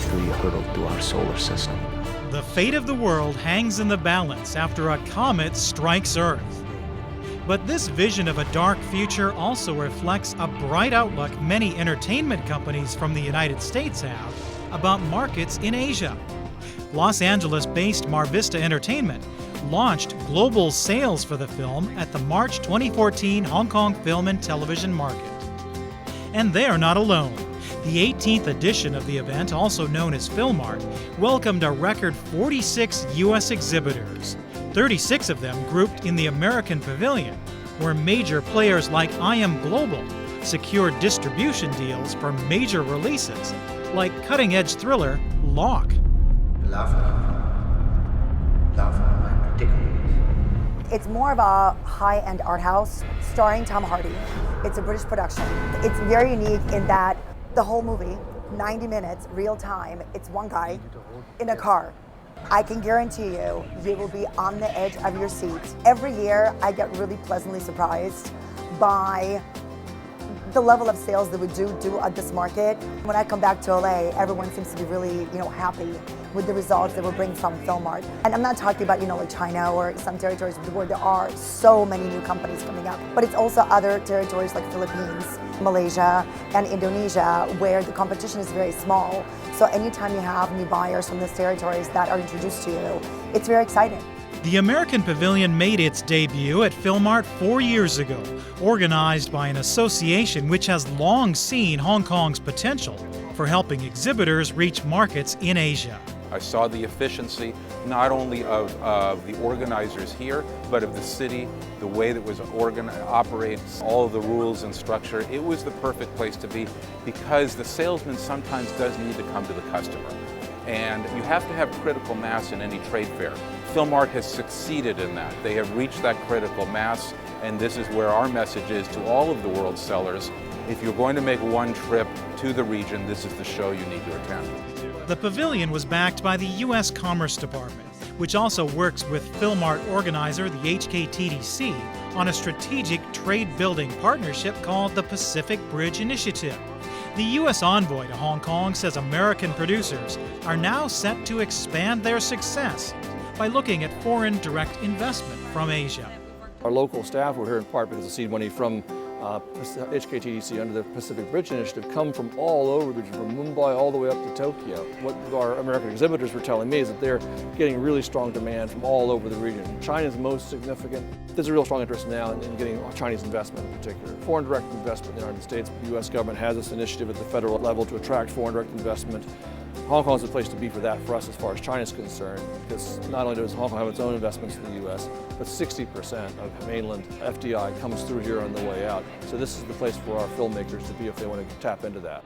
history hurtled through our solar system. The fate of the world hangs in the balance after a comet strikes Earth. But this vision of a dark future also reflects a bright outlook many entertainment companies from the United States have about markets in Asia. Los Angeles-based Mar Vista Entertainment launched global sales for the film at the March 2014 Hong Kong Film and Television Market. And they're not alone. The 18th edition of the event, also known as Filmart, welcomed a record 46 U.S. exhibitors, 36 of them grouped in the American Pavilion, where major players like I Am Global secured distribution deals for major releases, like cutting-edge thriller Lock. It's more of a high-end art house starring Tom Hardy. It's a British production. It's very unique in that the whole movie, 90 minutes, real time, it's one guy in a car. I can guarantee you, you will be on the edge of your seat. Every year, I get really pleasantly surprised by the level of sales that we do at this market. When I come back to LA, everyone seems to be really, happy with the results that we're bringing from Filmart. And I'm not talking about, like China or some territories where there are so many new companies coming up, but it's also other territories like Philippines, Malaysia, and Indonesia, where the competition is very small. So anytime you have new buyers from these territories that are introduced to you, it's very exciting. The American Pavilion made its debut at Filmart 4 years ago, organized by an association which has long seen Hong Kong's potential for helping exhibitors reach markets in Asia. I saw the efficiency not only of the organizers here, but of the city, the way that was operates, all of the rules and structure. It was the perfect place to be because the salesman sometimes does need to come to the customer. And you have to have critical mass in any trade fair. Filmart has succeeded in that. They have reached that critical mass, and this is where our message is to all of the world's sellers. If you're going to make one trip to the region, this is the show you need to attend. The Pavilion was backed by the U.S. Commerce Department, which also works with Filmart organizer the HKTDC on a strategic trade-building partnership called the Pacific Bridge Initiative. The U.S. envoy to Hong Kong says American producers are now set to expand their success by looking at foreign direct investment from Asia. Our local staff were here in part because of seed money from HKTDC under the Pacific Bridge Initiative come from all over the region, from Mumbai all the way up to Tokyo. What our American exhibitors were telling me is that they're getting really strong demand from all over the region. China's most significant. There's a real strong interest now in getting Chinese investment in particular. Foreign direct investment in the United States. The U.S. government has this initiative at the federal level to attract foreign direct investment. Hong Kong is the place to be for that for us as far as China is concerned, because not only does Hong Kong have its own investments in the U.S., but 60% of mainland FDI comes through here on the way out. So this is the place for our filmmakers to be if they want to tap into that.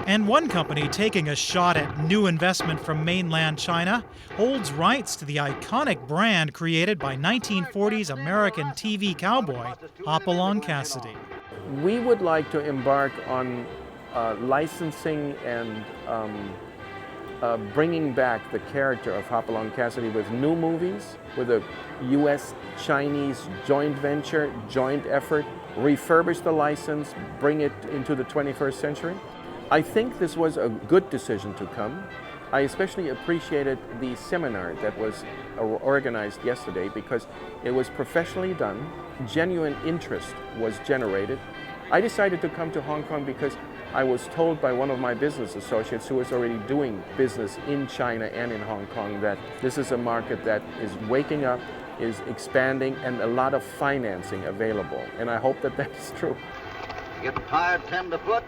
And one company taking a shot at new investment from mainland China holds rights to the iconic brand created by 1940s American TV cowboy Hopalong Cassidy. We would like to embark on licensing and bringing back the character of Hopalong Cassidy with new movies, with a U.S.-Chinese joint venture, joint effort, refurbish the license, bring it into the 21st century. I think this was a good decision to come. I especially appreciated the seminar that was organized yesterday because it was professionally done, genuine interest was generated. I decided to come to Hong Kong because I was told by one of my business associates who was already doing business in China and in Hong Kong that this is a market that is waking up, is expanding, and a lot of financing available. And I hope that that is true. Get tired tenderfoot?